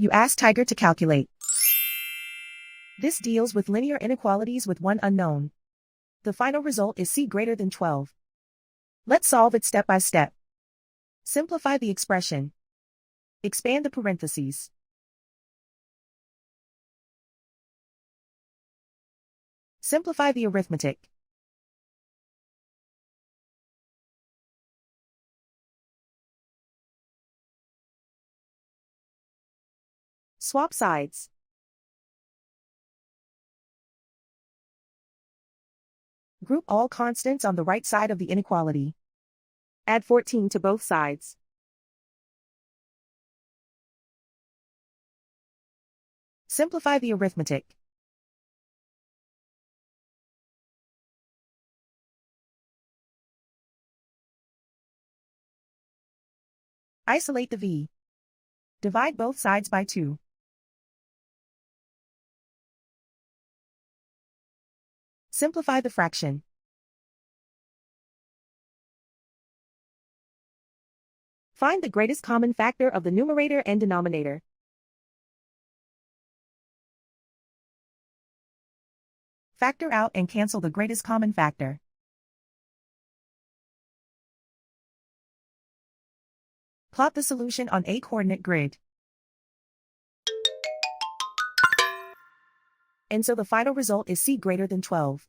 You ask Tiger to calculate. This deals with linear inequalities with one unknown. The final result is c greater than 12. Let's solve it step by step. Simplify the expression. Expand the parentheses. Simplify the arithmetic. Swap sides. Group all constants on the right side of the inequality. Add 14 to both sides. Simplify the arithmetic. Isolate the v. Divide both sides by 2. Simplify the fraction. Find the greatest common factor of the numerator and denominator. Factor out and cancel the greatest common factor. Plot the solution on a coordinate grid. And so the final result is c greater than 12.